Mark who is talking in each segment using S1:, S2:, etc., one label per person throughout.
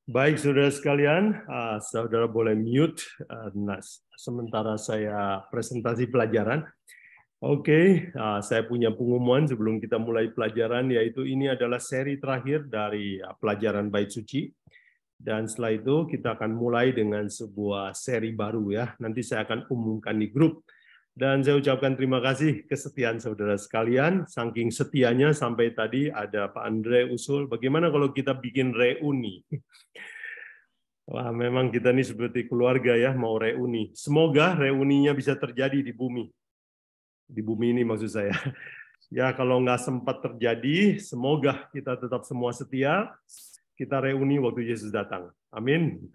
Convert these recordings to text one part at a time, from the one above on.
S1: Baik, saudara sekalian, saudara boleh mute sementara saya presentasi pelajaran. Oke, saya punya pengumuman sebelum kita mulai pelajaran, yaitu ini adalah seri terakhir dari pelajaran Bait Suci. Dan setelah itu kita akan mulai dengan sebuah seri baru ya. Nanti saya akan umumkan di grup. Dan saya ucapkan terima kasih kesetiaan saudara sekalian. Saking setianya sampai tadi ada Pak Andre usul, bagaimana kalau kita bikin reuni? Wah, memang kita ini seperti keluarga ya, mau reuni. Semoga reuninya bisa terjadi di bumi. Di bumi ini maksud saya. Ya, kalau nggak sempat terjadi, semoga kita tetap semua setia. Kita reuni waktu Yesus datang. Amin.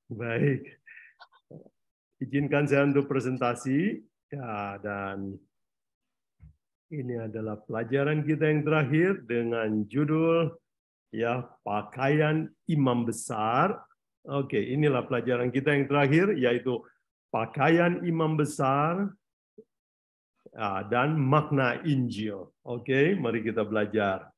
S1: Baik. Izinkan saya untuk presentasi. Ya, dan ini adalah pelajaran kita yang terakhir dengan judul ya pakaian imam besar. Oke, inilah pelajaran kita yang terakhir, yaitu pakaian imam besar dan makna Injil. Oke, mari kita belajar.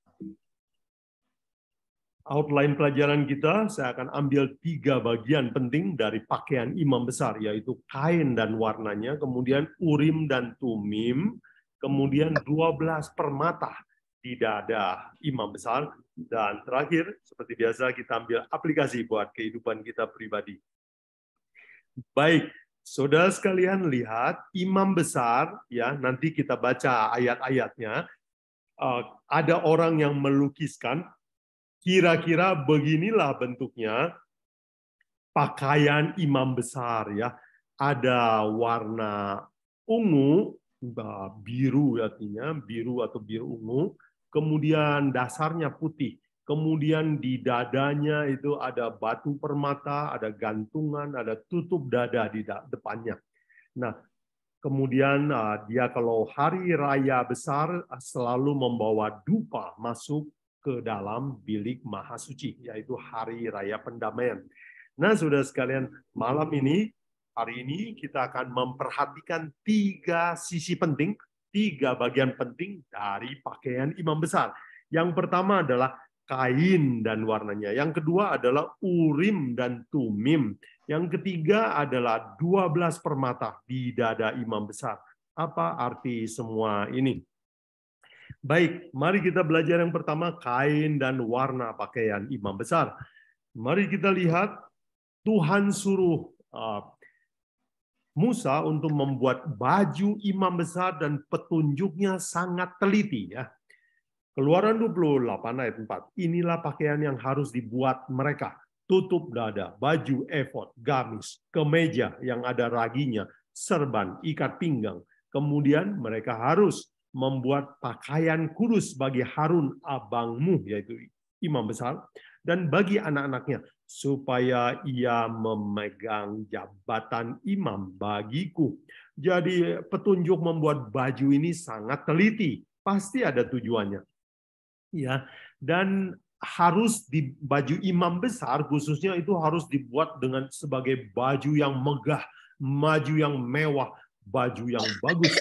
S1: Outline pelajaran kita, saya akan ambil 3 bagian penting dari pakaian imam besar, yaitu kain dan warnanya, kemudian urim dan tumim, kemudian 12 permata di dada imam besar, dan terakhir, seperti biasa, kita ambil aplikasi buat kehidupan kita pribadi. Baik, saudara sekalian lihat, imam besar, ya nanti kita baca ayat-ayatnya, ada orang yang melukiskan, kira-kira beginilah bentuknya pakaian imam besar ya. Ada warna ungu, biru artinya, biru atau biru ungu, kemudian dasarnya putih. Kemudian di dadanya itu ada batu permata, ada gantungan, ada tutup dada di depannya. Nah, kemudian dia kalau hari raya besar selalu membawa dupa masuk ke dalam bilik maha suci, yaitu hari raya pendamaian. Nah, saudara sekalian, malam ini, hari ini kita akan memperhatikan 3 sisi penting, 3 bagian penting dari pakaian imam besar. Yang pertama adalah kain dan warnanya. Yang kedua adalah urim dan tumim. Yang ketiga adalah 12 permata di dada imam besar. Apa arti semua ini? Baik, mari kita belajar yang pertama, kain dan warna pakaian imam besar. Mari kita lihat, Tuhan suruh Musa untuk membuat baju imam besar dan petunjuknya sangat teliti ya. Keluaran 28 ayat 4. Inilah pakaian yang harus dibuat mereka. Tutup dada, baju efod, gamis, kemeja yang ada raginya, serban, ikat pinggang. Kemudian mereka harus membuat pakaian kudus bagi Harun abangmu, yaitu imam besar, dan bagi anak-anaknya, supaya ia memegang jabatan imam bagiku. Jadi petunjuk membuat baju ini sangat teliti. Pasti ada tujuannya. Ya, dan harus di baju imam besar khususnya itu harus dibuat dengan sebagai baju yang megah, baju yang mewah, baju yang bagus.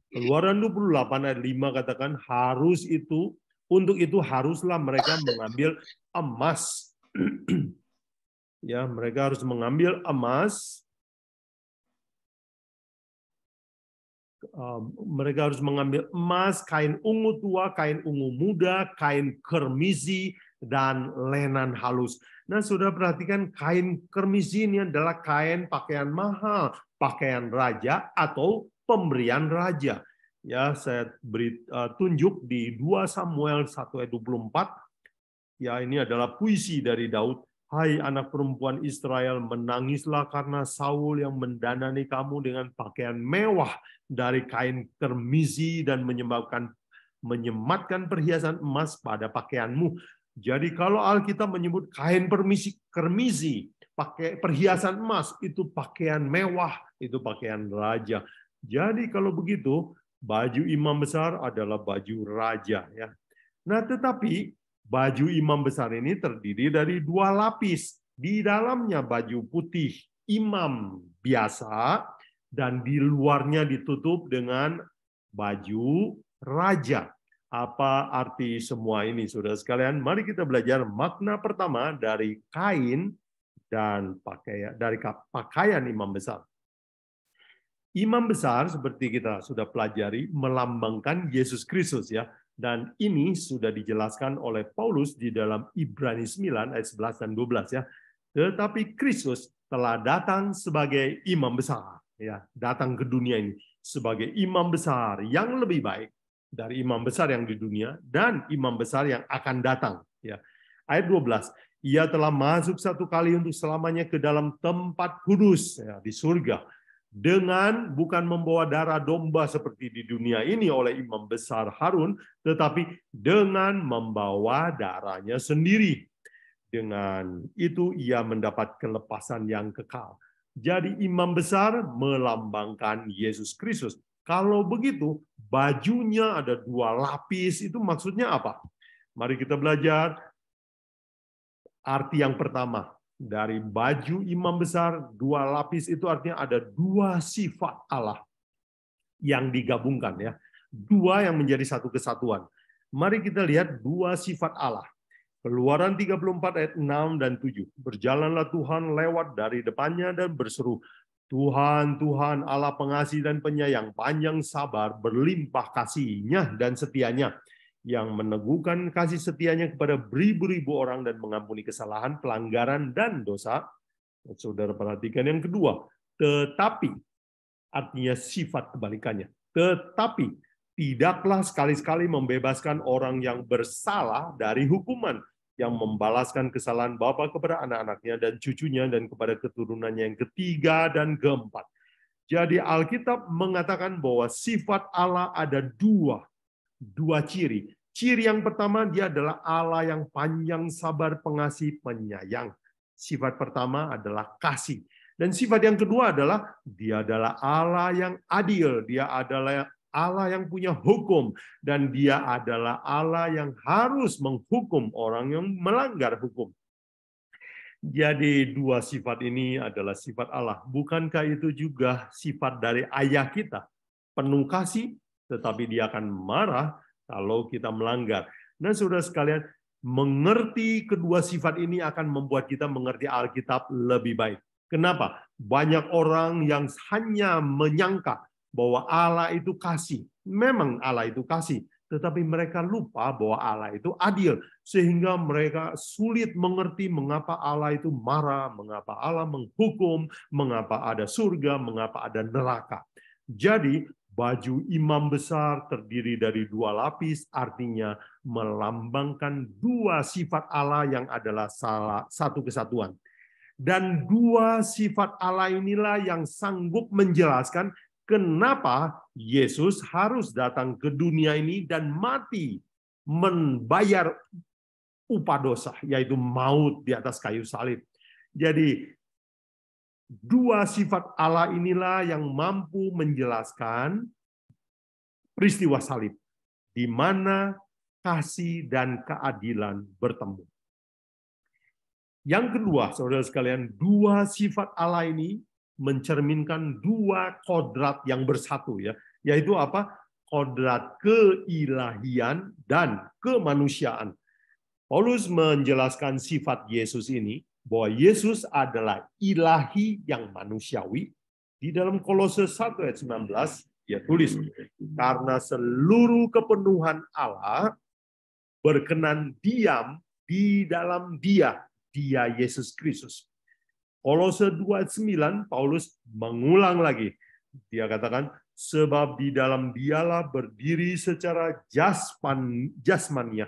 S1: Keluaran 28 ayat 5 katakan harus itu, untuk itu haruslah mereka mengambil emas. Ya, mereka harus mengambil emas. Mereka harus mengambil emas, kain ungu tua, kain ungu muda, kain kermizi, dan lenan halus. Nah, sudah perhatikan kain kermizi ini adalah kain pakaian mahal, pakaian raja atau pemberian raja. Ya, saya beri tunjuk di 2 Samuel 1 ayat 24. Ya, ini adalah puisi dari Daud. Hai anak perempuan Israel, menangislah karena Saul yang mendanani kamu dengan pakaian mewah dari kain kermizi dan menyematkan perhiasan emas pada pakaianmu. Jadi kalau Alkitab menyebut kain kermizi, pakai perhiasan emas, itu pakaian mewah, itu pakaian raja. Jadi kalau begitu, baju imam besar adalah baju raja ya. Nah, tetapi baju imam besar ini terdiri dari 2 lapis. Di dalamnya baju putih imam biasa dan di luarnya ditutup dengan baju raja. Apa arti semua ini, saudara sekalian? Mari kita belajar makna pertama dari kain dan pakaian imam besar. Imam besar seperti kita sudah pelajari melambangkan Yesus Kristus ya. Dan ini sudah dijelaskan oleh Paulus di dalam Ibrani 9 ayat 11 dan 12 ya. Tetapi Kristus telah datang sebagai imam besar ya, datang ke dunia ini sebagai imam besar yang lebih baik dari imam besar yang di dunia dan imam besar yang akan datang ya. Ayat 12, ia telah masuk satu kali untuk selamanya ke dalam tempat kudus ya, di surga dengan bukan membawa darah domba seperti di dunia ini oleh imam besar Harun, tetapi dengan membawa darahnya sendiri. Dengan itu ia mendapat kelepasan yang kekal. Jadi imam besar melambangkan Yesus Kristus. Kalau begitu, bajunya ada 2 lapis, itu maksudnya apa? Mari kita belajar arti yang pertama. Dari baju imam besar, 2 lapis itu artinya ada 2 sifat Allah yang digabungkan ya. 2 yang menjadi satu kesatuan. Mari kita lihat 2 sifat Allah. Keluaran 34 ayat 6 dan 7. Berjalanlah Tuhan lewat dari depannya dan berseru, Tuhan, Tuhan Allah pengasih dan penyayang, panjang sabar, berlimpah kasih-Nya dan setianya, yang meneguhkan kasih setianya kepada beribu-ribu orang dan mengampuni kesalahan, pelanggaran, dan dosa. Saudara perhatikan yang kedua, tetapi, artinya sifat kebalikannya. Tetapi, tidaklah sekali-sekali membebaskan orang yang bersalah dari hukuman, yang membalaskan kesalahan bapa kepada anak-anaknya dan cucunya dan kepada keturunannya yang ketiga dan keempat. Jadi Alkitab mengatakan bahwa sifat Allah ada 2 ciri. Ciri yang pertama, dia adalah Allah yang panjang sabar, pengasih, penyayang. Sifat pertama adalah kasih. Dan sifat yang kedua adalah dia adalah Allah yang adil. Dia adalah Allah yang punya hukum. Dan dia adalah Allah yang harus menghukum orang yang melanggar hukum. Jadi 2 sifat ini adalah sifat Allah. Bukankah itu juga sifat dari ayah kita? Penuh kasih, tetapi dia akan marah kalau kita melanggar. Nah, saudara sekalian, mengerti kedua sifat ini akan membuat kita mengerti Alkitab lebih baik. Kenapa? Banyak orang yang hanya menyangka bahwa Allah itu kasih. Memang Allah itu kasih, tetapi mereka lupa bahwa Allah itu adil. Sehingga mereka sulit mengerti mengapa Allah itu marah, mengapa Allah menghukum, mengapa ada surga, mengapa ada neraka. Jadi, baju imam besar terdiri dari 2 lapis, artinya melambangkan 2 sifat Allah yang adalah satu kesatuan. Dan 2 sifat Allah inilah yang sanggup menjelaskan kenapa Yesus harus datang ke dunia ini dan mati, membayar upah dosa, yaitu maut di atas kayu salib. Jadi, 2 sifat Allah inilah yang mampu menjelaskan peristiwa salib, di mana kasih dan keadilan bertemu. Yang kedua, saudara sekalian, 2 sifat Allah ini mencerminkan 2 kodrat yang bersatu, ya, yaitu apa? Kodrat keilahian dan kemanusiaan. Paulus menjelaskan sifat Yesus ini, bahwa Yesus adalah ilahi yang manusiawi. Di dalam Kolose 1 ayat 19, dia tulis, karena seluruh kepenuhan Allah berkenan diam di dalam dia Yesus Kristus. Kolose 2 ayat 9, Paulus mengulang lagi. Dia katakan, sebab di dalam dialah berdiri secara jasmania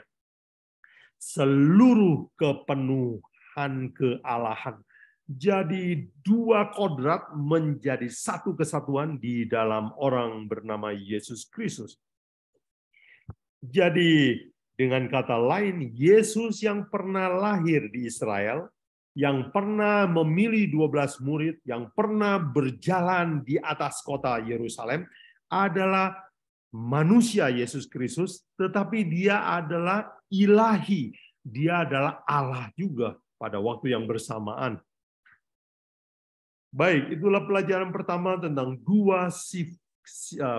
S1: seluruh kepenuhan kealahan. Jadi 2 kodrat menjadi satu kesatuan di dalam orang bernama Yesus Kristus. Jadi dengan kata lain, Yesus yang pernah lahir di Israel, yang pernah memilih 12 murid, yang pernah berjalan di atas kota Yerusalem, adalah manusia Yesus Kristus, tetapi dia adalah ilahi. Dia adalah Allah juga pada waktu yang bersamaan. Baik, itulah pelajaran pertama tentang 2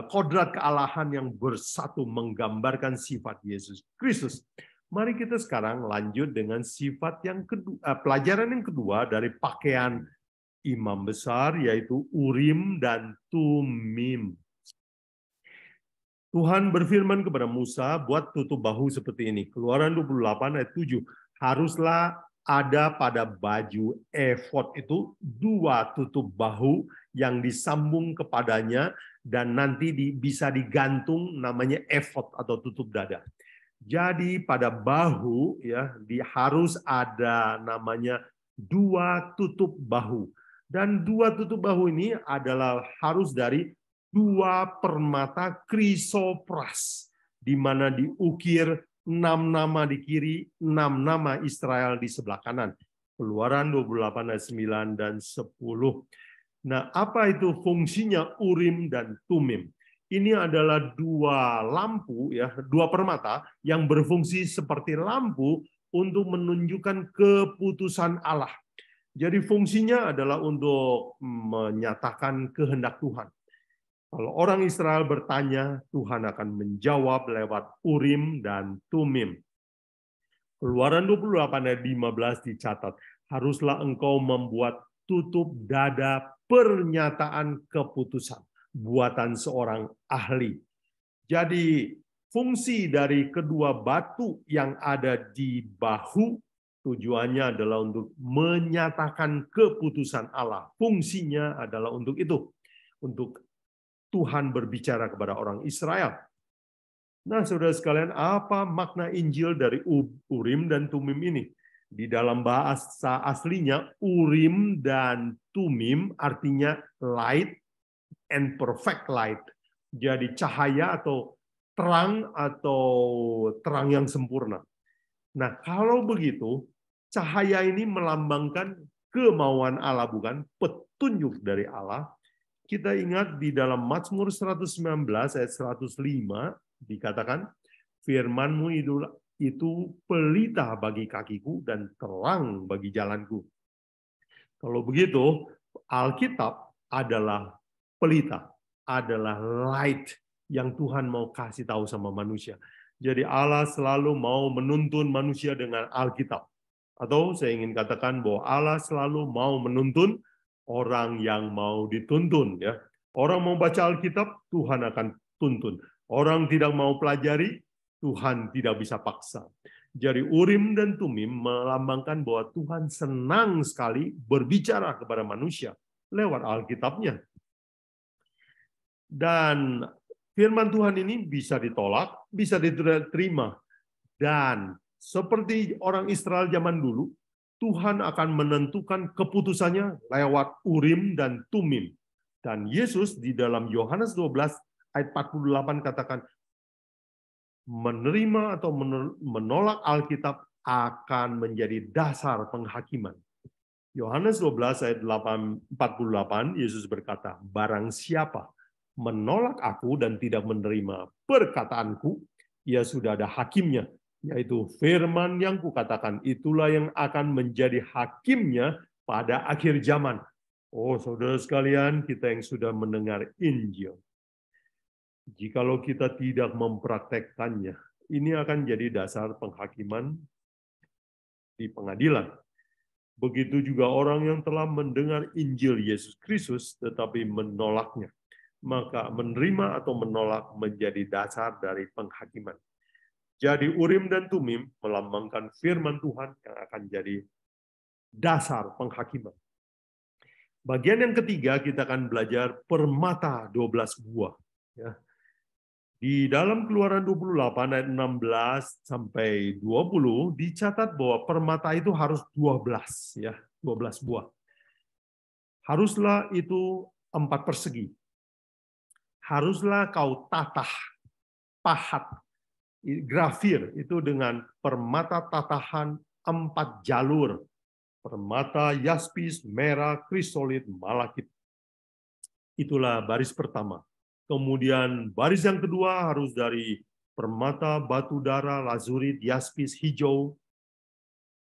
S1: kodrat kealahan yang bersatu menggambarkan sifat Yesus Kristus. Mari kita sekarang lanjut dengan sifat yang kedua, pelajaran yang kedua dari pakaian imam besar, yaitu Urim dan Tumim. Tuhan berfirman kepada Musa, buat tutup bahu seperti ini. Keluaran 28 ayat 7. Haruslah ada pada baju efod itu 2 tutup bahu yang disambung kepadanya dan nanti bisa digantung, namanya efod atau tutup dada. Jadi pada bahu ya harus ada namanya 2 tutup bahu. Dan 2 tutup bahu ini adalah harus dari 2 permata krisopras, di mana diukir 6 nama di kiri, 6 nama Israel di sebelah kanan. Keluaran 28 ayat 9 dan 10. Nah, apa itu fungsinya Urim dan Tumim? Ini adalah 2 lampu, ya, 2 permata yang berfungsi seperti lampu untuk menunjukkan keputusan Allah. Jadi fungsinya adalah untuk menyatakan kehendak Tuhan. Kalau orang Israel bertanya, Tuhan akan menjawab lewat Urim dan Tumim. Keluaran 28 ayat 15 dicatat, haruslah engkau membuat tutup dada pernyataan keputusan, buatan seorang ahli. Jadi fungsi dari kedua batu yang ada di bahu, tujuannya adalah untuk menyatakan keputusan Allah. Fungsinya adalah untuk itu, untuk Tuhan berbicara kepada orang Israel. Nah, saudara sekalian, apa makna Injil dari Urim dan Tumim ini? Di dalam bahasa aslinya, Urim dan Tumim artinya light and perfect light. Jadi cahaya atau terang yang sempurna. Nah, kalau begitu, cahaya ini melambangkan kemauan Allah, bukan petunjuk dari Allah. Kita ingat di dalam Mazmur 119 ayat 105 dikatakan, firman-Mu itu pelita bagi kakiku dan terang bagi jalanku. Kalau begitu, Alkitab adalah pelita, adalah light yang Tuhan mau kasih tahu sama manusia. Jadi Allah selalu mau menuntun manusia dengan Alkitab. Atau saya ingin katakan bahwa Allah selalu mau menuntun orang yang mau dituntun, ya. Orang mau baca Alkitab, Tuhan akan tuntun. Orang tidak mau pelajari, Tuhan tidak bisa paksa. Jadi Urim dan Tumim melambangkan bahwa Tuhan senang sekali berbicara kepada manusia lewat Alkitabnya. Dan firman Tuhan ini bisa ditolak, bisa diterima. Dan seperti orang Israel zaman dulu, Tuhan akan menentukan keputusannya lewat Urim dan Tumim. Dan Yesus di dalam Yohanes 12 ayat 48 katakan, menerima atau menolak Alkitab akan menjadi dasar penghakiman. Yohanes 12 ayat 48, Yesus berkata, barang siapa menolak aku dan tidak menerima perkataanku, ia sudah ada hakimnya, yaitu firman yang kukatakan, itulah yang akan menjadi hakimnya pada akhir zaman. Oh, saudara sekalian, kita yang sudah mendengar Injil, jikalau kita tidak mempraktekkannya, ini akan jadi dasar penghakiman di pengadilan. Begitu juga orang yang telah mendengar Injil Yesus Kristus tetapi menolaknya, maka menerima atau menolak menjadi dasar dari penghakiman. Jadi Urim dan Tumim melambangkan firman Tuhan yang akan jadi dasar penghakiman. Bagian yang ketiga kita akan belajar permata 12 buah. Ya. Di dalam Keluaran 28 ayat 16 sampai 20 dicatat bahwa permata itu harus 12, ya, 12 buah. Haruslah itu 4 persegi. Haruslah kau tatah, pahat, grafir itu dengan permata tatahan 4 jalur. Permata yaspis, merah, krisolit, malakit. Itulah baris pertama. Kemudian baris yang kedua harus dari permata batu bara, lazurit, yaspis, hijau.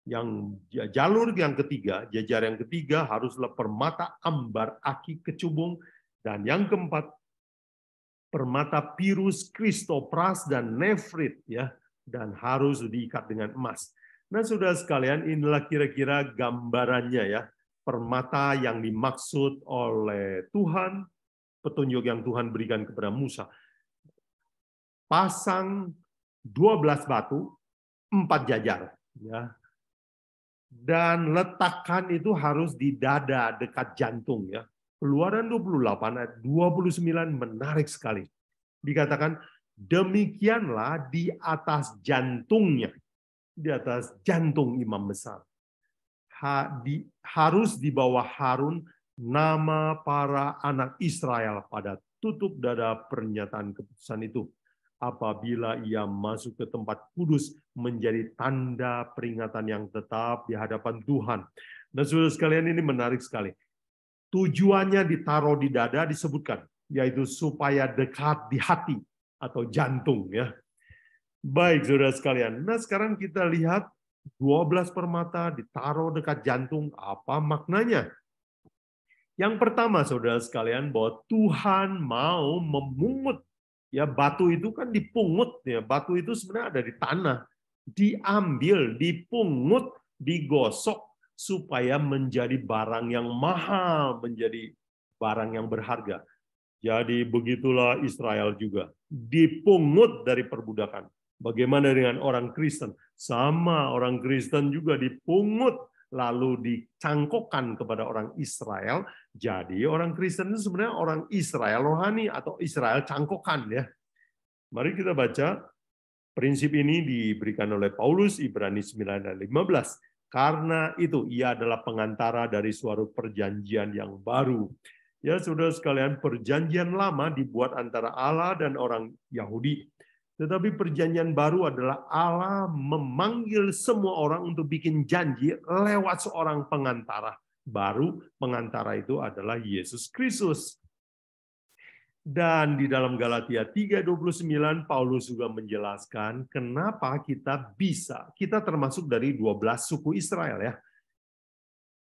S1: Yang jalur yang ketiga, jajar yang ketiga haruslah permata ambar, aki, kecubung. Dan yang keempat permata pirus, kristopras, dan nefrit, ya, dan harus diikat dengan emas. Nah, saudara sekalian, inilah kira-kira gambarannya, ya, permata yang dimaksud oleh Tuhan, petunjuk yang Tuhan berikan kepada Musa. Pasang 12 batu, 4 jajar, ya, dan letakkan itu harus di dada dekat jantung, ya. Keluaran 28 ayat 29 menarik sekali. Dikatakan demikianlah di atas jantungnya, di atas jantung imam besar. Harus di bawah Harun nama para anak Israel pada tutup dada pernyataan keputusan itu. Apabila ia masuk ke tempat kudus menjadi tanda peringatan yang tetap di hadapan Tuhan. Nah, saudara sekalian, ini menarik sekali. Tujuannya ditaruh di dada disebutkan, yaitu supaya dekat di hati atau jantung, ya. Baik, saudara sekalian. Nah, sekarang kita lihat 12 permata ditaruh dekat jantung, apa maknanya? Yang pertama, saudara sekalian, bahwa Tuhan mau memungut, ya, batu itu kan dipungut, ya. Batu itu sebenarnya ada di tanah, diambil, dipungut, digosok supaya menjadi barang yang mahal, menjadi barang yang berharga. Jadi begitulah Israel juga, dipungut dari perbudakan. Bagaimana dengan orang Kristen? Sama, orang Kristen juga dipungut lalu dicangkokkan kepada orang Israel. Jadi orang Kristen itu sebenarnya orang Israel rohani atau Israel cangkokan, ya. Mari kita baca prinsip ini diberikan oleh Paulus, Ibrani 9 dan 15. Karena itu ia adalah pengantara dari suatu perjanjian yang baru. Ya, saudara sekalian, perjanjian lama dibuat antara Allah dan orang Yahudi. Tetapi perjanjian baru adalah Allah memanggil semua orang untuk bikin janji lewat seorang pengantara. Baru pengantara itu adalah Yesus Kristus. Dan di dalam Galatia 3:29 Paulus juga menjelaskan kenapa kita termasuk dari 12 suku Israel, ya.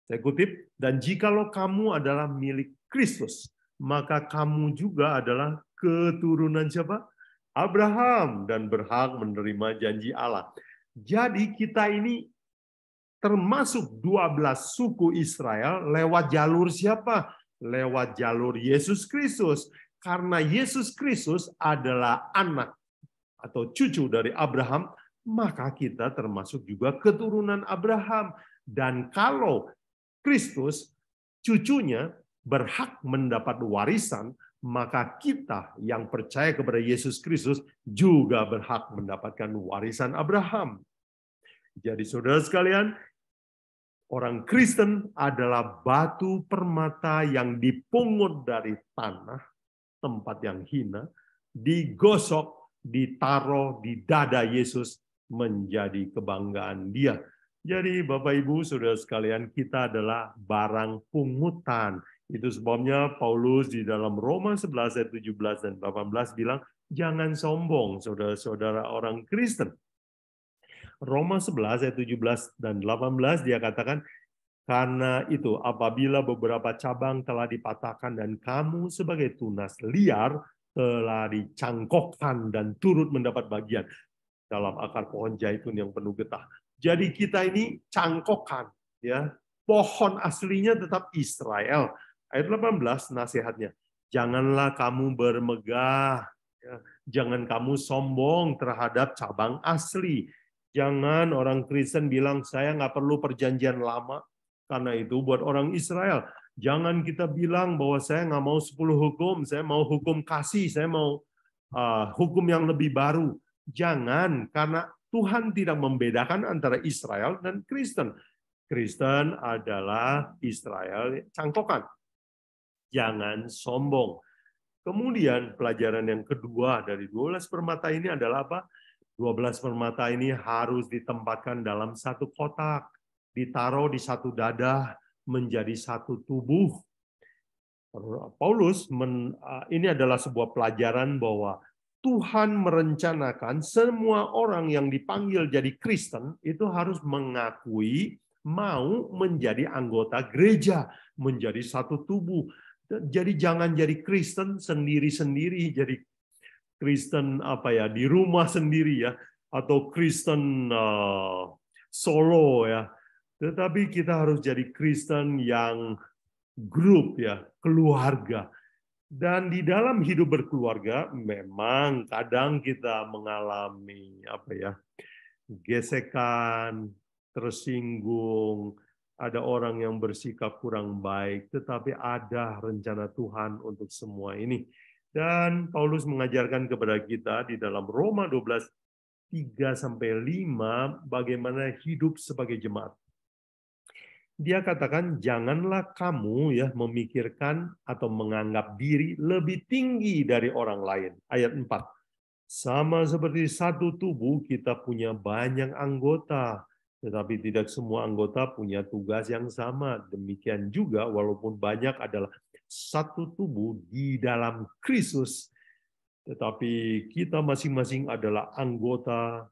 S1: Saya kutip, dan jikalau kamu adalah milik Kristus, maka kamu juga adalah keturunan siapa? Abraham, dan berhak menerima janji Allah. Jadi kita ini termasuk 12 suku Israel lewat jalur siapa? Lewat jalur Yesus Kristus. Karena Yesus Kristus adalah anak atau cucu dari Abraham, maka kita termasuk juga keturunan Abraham. Dan kalau Kristus, cucunya, berhak mendapat warisan, maka kita yang percaya kepada Yesus Kristus juga berhak mendapatkan warisan Abraham. Jadi saudara sekalian, orang Kristen adalah batu permata yang dipungut dari tanah, tempat yang hina, digosok, ditaruh di dada Yesus menjadi kebanggaan Dia. Jadi Bapak Ibu Saudara sekalian, kita adalah barang pungutan. Itu sebabnya Paulus di dalam Roma 11 ayat 17 dan 18 bilang, jangan sombong saudara-saudara orang Kristen. Roma 11 ayat 17 dan 18 dia katakan, karena itu apabila beberapa cabang telah dipatahkan dan kamu sebagai tunas liar telah dicangkokkan dan turut mendapat bagian dalam akar pohon zaitun yang penuh getah. Jadi kita ini cangkokkan, ya. Pohon aslinya tetap Israel. Ayat 18 nasihatnya, janganlah kamu bermegah, ya. Jangan kamu sombong terhadap cabang asli. Jangan orang Kristen bilang saya nggak perlu perjanjian lama. Karena itu buat orang Israel, jangan kita bilang bahwa saya nggak mau 10 hukum, saya mau hukum kasih, saya mau hukum yang lebih baru. Jangan, karena Tuhan tidak membedakan antara Israel dan Kristen. Kristen adalah Israel cangkokan. Jangan sombong. Kemudian pelajaran yang kedua dari 12 permata ini adalah apa? 12 permata ini harus ditempatkan dalam satu kotak, ditaruh di satu dada, menjadi satu tubuh. Paulus, ini adalah sebuah pelajaran bahwa Tuhan merencanakan semua orang yang dipanggil jadi Kristen itu harus mengakui mau menjadi anggota gereja, menjadi satu tubuh. Jadi jangan jadi Kristen sendiri-sendiri, jadi Kristen di rumah sendiri ya, atau Kristen solo ya. Tetapi kita harus jadi Kristen yang grup ya, keluarga. Dan di dalam hidup berkeluarga memang kadang kita mengalami gesekan, tersinggung, ada orang yang bersikap kurang baik, tetapi ada rencana Tuhan untuk semua ini. Dan Paulus mengajarkan kepada kita di dalam Roma 12, 3-5 bagaimana hidup sebagai jemaat. Dia katakan, janganlah kamu ya memikirkan atau menganggap diri lebih tinggi dari orang lain. Ayat 4. Sama seperti satu tubuh, kita punya banyak anggota, tetapi tidak semua anggota punya tugas yang sama. Demikian juga, walaupun banyak adalah satu tubuh di dalam Kristus, tetapi kita masing-masing adalah anggota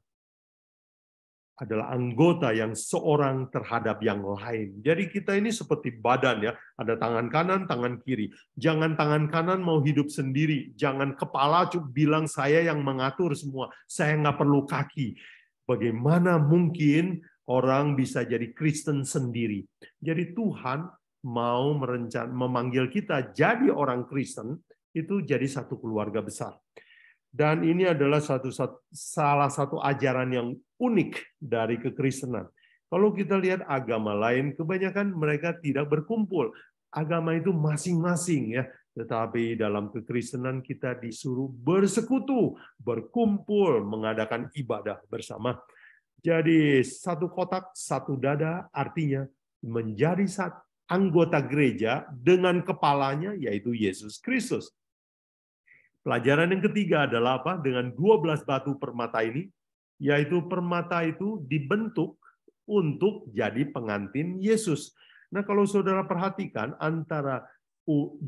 S1: yang seorang terhadap yang lain. Jadi kita ini seperti badan ya, ada tangan kanan, tangan kiri. Jangan tangan kanan mau hidup sendiri, jangan kepala bilang saya yang mengatur semua, saya nggak perlu kaki. Bagaimana mungkin orang bisa jadi Kristen sendiri? Jadi Tuhan mau memanggil kita jadi orang Kristen, itu jadi satu keluarga besar. Dan ini adalah salah satu ajaran yang unik dari kekristenan. Kalau kita lihat agama lain, kebanyakan mereka tidak berkumpul. Agama itu masing-masing ya. Tetapi dalam kekristenan kita disuruh bersekutu, berkumpul, mengadakan ibadah bersama. Jadi satu kotak, satu dada, artinya menjadi anggota gereja dengan kepalanya, yaitu Yesus Kristus. Pelajaran yang ketiga adalah apa? Dengan 12 batu permata ini, yaitu permata itu dibentuk untuk jadi pengantin Yesus. Nah, kalau saudara perhatikan antara 12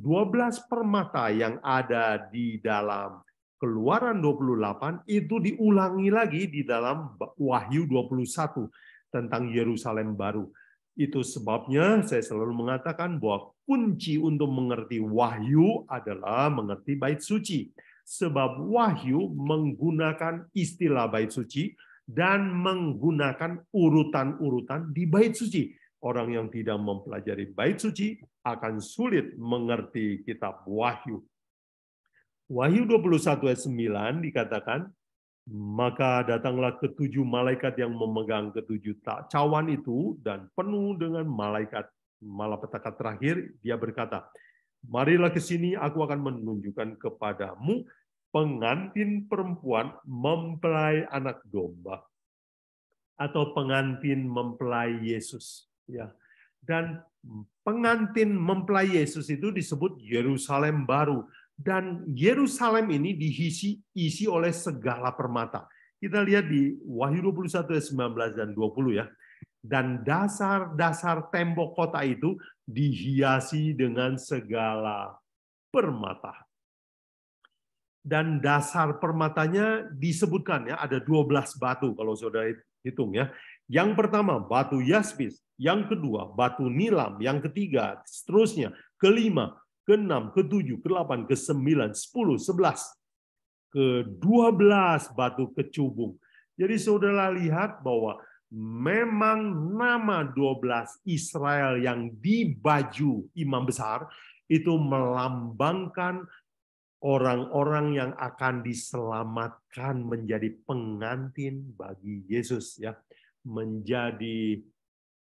S1: permata yang ada di dalam Keluaran 28 itu diulangi lagi di dalam Wahyu 21 tentang Yerusalem baru. Itu sebabnya saya selalu mengatakan bahwa kunci untuk mengerti Wahyu adalah mengerti bait suci. Sebab Wahyu menggunakan istilah bait suci dan menggunakan urutan-urutan di bait suci. Orang yang tidak mempelajari bait suci akan sulit mengerti kitab Wahyu. Wahyu 21 ayat 9 dikatakan, maka datanglah ketujuh malaikat yang memegang ketujuh cawan itu dan penuh dengan malapetaka terakhir. Dia berkata, marilah ke sini, aku akan menunjukkan kepadamu pengantin perempuan mempelai anak domba, atau pengantin mempelai Yesus. Ya. Dan pengantin mempelai Yesus itu disebut Yerusalem baru. Dan Yerusalem ini diisi oleh segala permata. Kita lihat di Wahyu 21 ayat 19 dan 20 ya. Dan dasar-dasar tembok kota itu dihiasi dengan segala permata. Dan dasar permatanya disebutkan ya, ada 12 batu kalau saudara hitung ya. Yang pertama batu yaspis, yang kedua batu nilam, yang ketiga seterusnya, kelima, ke-6, ke-7, ke-8, ke-9, 10, 11, ke-12 batu kecubung. Jadi saudara lihat bahwa memang nama 12 Israel yang di baju imam besar itu melambangkan orang-orang yang akan diselamatkan menjadi pengantin bagi Yesus ya, menjadi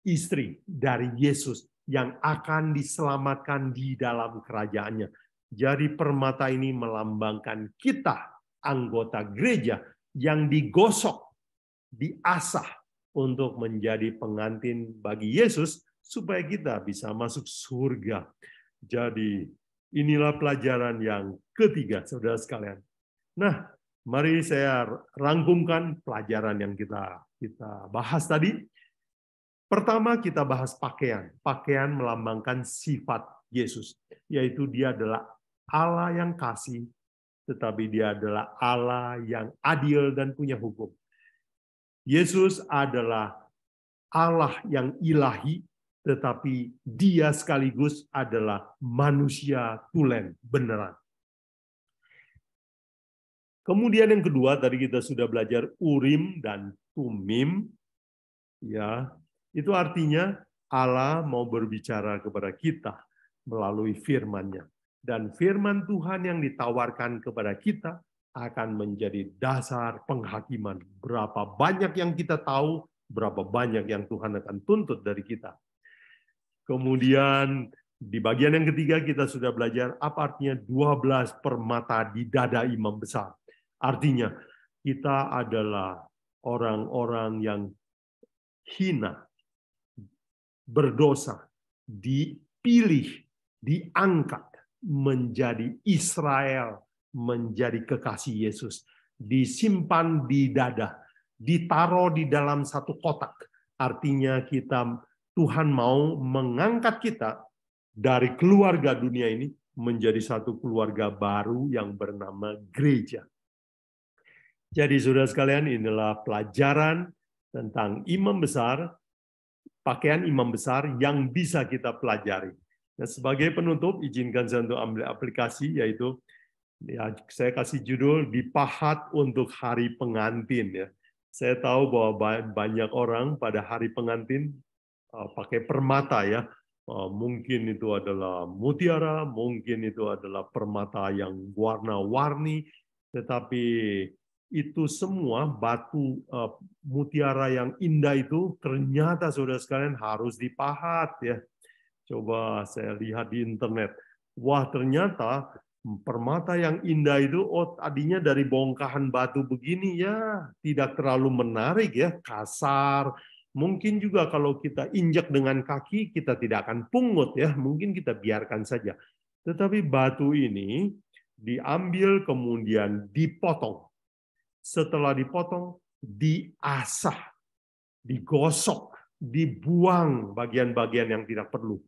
S1: istri dari Yesus yang akan diselamatkan di dalam kerajaannya. Jadi permata ini melambangkan kita, anggota gereja yang digosok, diasah untuk menjadi pengantin bagi Yesus supaya kita bisa masuk surga. Jadi inilah pelajaran yang ketiga, saudara sekalian. Nah, mari saya rangkumkan pelajaran yang kita bahas tadi. Pertama kita bahas pakaian. Pakaian melambangkan sifat Yesus, yaitu dia adalah Allah yang kasih, tetapi dia adalah Allah yang adil dan punya hukum. Yesus adalah Allah yang ilahi, tetapi dia sekaligus adalah manusia tulen beneran. Kemudian yang kedua, tadi kita sudah belajar Urim dan Tumim. Ya, itu artinya Allah mau berbicara kepada kita melalui firman-Nya. Dan firman Tuhan yang ditawarkan kepada kita akan menjadi dasar penghakiman. Berapa banyak yang kita tahu, berapa banyak yang Tuhan akan tuntut dari kita. Kemudian di bagian yang ketiga kita sudah belajar apa artinya 12 permata di dada imam besar. Artinya kita adalah orang-orang yang hina, berdosa, dipilih, diangkat menjadi Israel, menjadi kekasih Yesus, disimpan di dada, ditaruh di dalam satu kotak. Artinya Tuhan mau mengangkat kita dari keluarga dunia ini menjadi satu keluarga baru yang bernama gereja. Jadi saudara sekalian, inilah pelajaran tentang imam besar, pakaian imam besar yang bisa kita pelajari. Nah, sebagai penutup, izinkan saya untuk ambil aplikasi, yaitu ya, saya kasih judul dipahat untuk hari pengantin. Ya. Saya tahu bahwa banyak orang pada hari pengantin pakai permata ya. Mungkin itu adalah mutiara, mungkin itu adalah permata yang warna-warni, tetapi itu semua batu mutiara yang indah itu ternyata saudara sekalian harus dipahat ya. Coba saya lihat di internet. Wah, ternyata permata yang indah itu tadinya dari bongkahan batu begini ya, tidak terlalu menarik ya, kasar. Mungkin juga kalau kita injak dengan kaki kita tidak akan pungut ya, mungkin kita biarkan saja. Tetapi batu ini diambil kemudian dipotong. Setelah dipotong, diasah, digosok, dibuang bagian-bagian yang tidak perlu.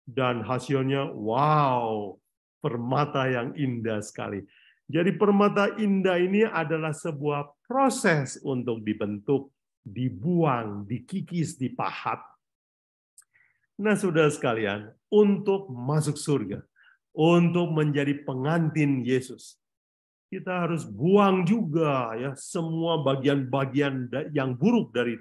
S1: Dan hasilnya, wow, permata yang indah sekali. Jadi permata indah ini adalah sebuah proses untuk dibentuk, dibuang, dikikis, dipahat. Nah, saudara sekalian, untuk masuk surga, untuk menjadi pengantin Yesus, kita harus buang juga ya semua bagian-bagian yang buruk dari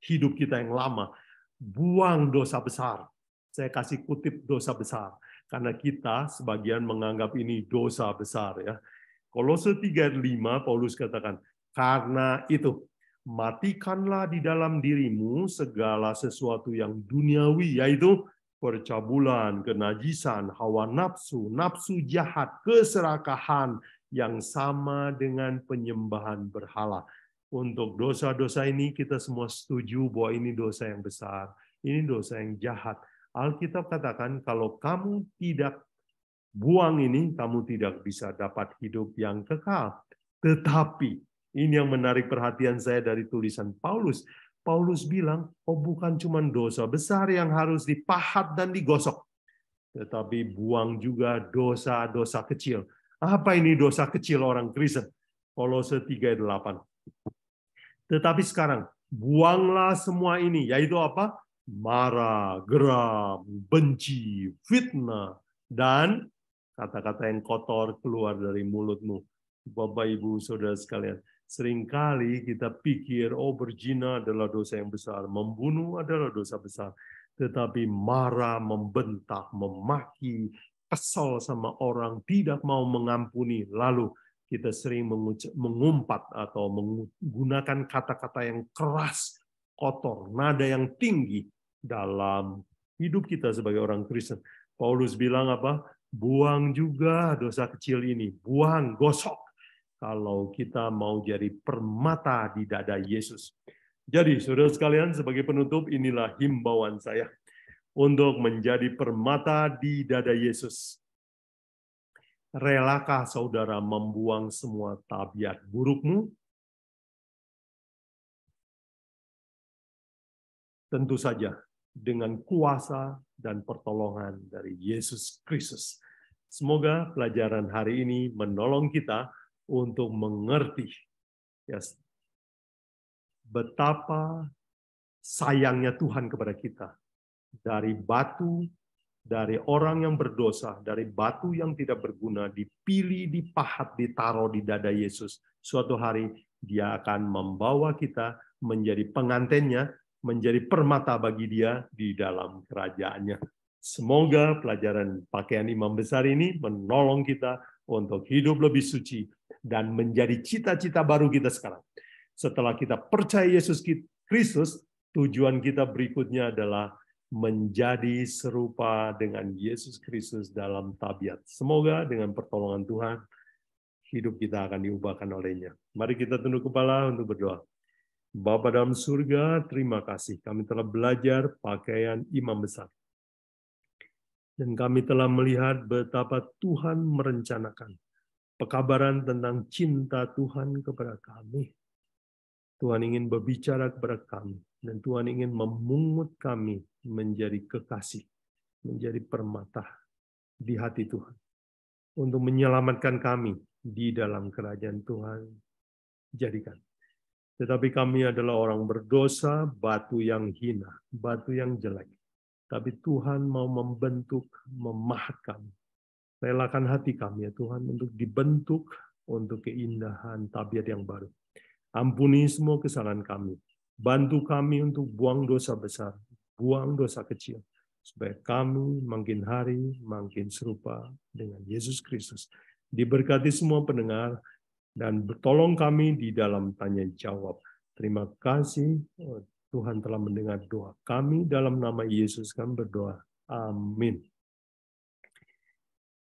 S1: hidup kita yang lama. Buang dosa besar. Saya kasih kutip dosa besar karena kita sebagian menganggap ini dosa besar ya. Kolose 3:5 Paulus katakan, karena itu matikanlah di dalam dirimu segala sesuatu yang duniawi, yaitu percabulan, kenajisan, hawa nafsu, nafsu jahat, keserakahan, yang sama dengan penyembahan berhala. Untuk dosa-dosa ini kita semua setuju bahwa ini dosa yang besar, ini dosa yang jahat. Alkitab katakan kalau kamu tidak buang ini, kamu tidak bisa dapat hidup yang kekal. Tetapi ini yang menarik perhatian saya dari tulisan Paulus. Paulus bilang, oh bukan cuma dosa besar yang harus dipahat dan digosok, tetapi buang juga dosa-dosa kecil. Apa ini dosa kecil orang Kristen? Kolose 3:8. Tetapi sekarang, buanglah semua ini, yaitu apa? Marah, geram, benci, fitnah, dan kata-kata yang kotor keluar dari mulutmu. Bapak, Ibu, Saudara sekalian, seringkali kita pikir, oh berzina adalah dosa yang besar, membunuh adalah dosa besar. Tetapi marah, membentak, memaki, kesal sama orang, tidak mau mengampuni, lalu kita sering mengumpat atau menggunakan kata-kata yang keras, kotor, nada yang tinggi dalam hidup kita sebagai orang Kristen. Paulus bilang apa? Buang juga dosa kecil ini, buang, gosok. Kalau kita mau jadi permata di dada Yesus. Jadi, saudara sekalian, sebagai penutup, inilah himbauan saya untuk menjadi permata di dada Yesus. Relakah saudara membuang semua tabiat burukmu? Tentu saja dengan kuasa dan pertolongan dari Yesus Kristus. Semoga pelajaran hari ini menolong kita untuk mengerti ya, betapa sayangnya Tuhan kepada kita. Dari batu dari orang yang berdosa, dari batu yang tidak berguna, dipilih, dipahat, ditaruh di dada Yesus. Suatu hari dia akan membawa kita menjadi pengantinnya, menjadi permata bagi dia di dalam kerajaannya. Semoga pelajaran pakaian imam besar ini menolong kita untuk hidup lebih suci dan menjadi cita-cita baru kita sekarang. Setelah kita percaya Yesus Kristus, tujuan kita berikutnya adalah menjadi serupa dengan Yesus Kristus dalam tabiat. Semoga dengan pertolongan Tuhan, hidup kita akan diubahkan olehnya. Mari kita tunduk kepala untuk berdoa. Bapa dalam surga, terima kasih. Kami telah belajar pakaian imam besar. Dan kami telah melihat betapa Tuhan merencanakan pekabaran tentang cinta Tuhan kepada kami. Tuhan ingin berbicara kepada kami, dan Tuhan ingin memungut kami menjadi kekasih, menjadi permata di hati Tuhan, untuk menyelamatkan kami di dalam kerajaan Tuhan. Jadikan. Tetapi kami adalah orang berdosa, batu yang hina, batu yang jelek. Tapi Tuhan mau membentuk, memahat kami. Relakan hati kami ya Tuhan untuk dibentuk untuk keindahan tabiat yang baru. Ampuni semua kesalahan kami. Bantu kami untuk buang dosa besar, buang dosa kecil. Supaya kami makin hari makin serupa dengan Yesus Kristus. Diberkati semua pendengar dan tolong kami di dalam tanya jawab. Terima kasih Tuhan telah mendengar doa kami dalam nama Yesus kami berdoa. Amin.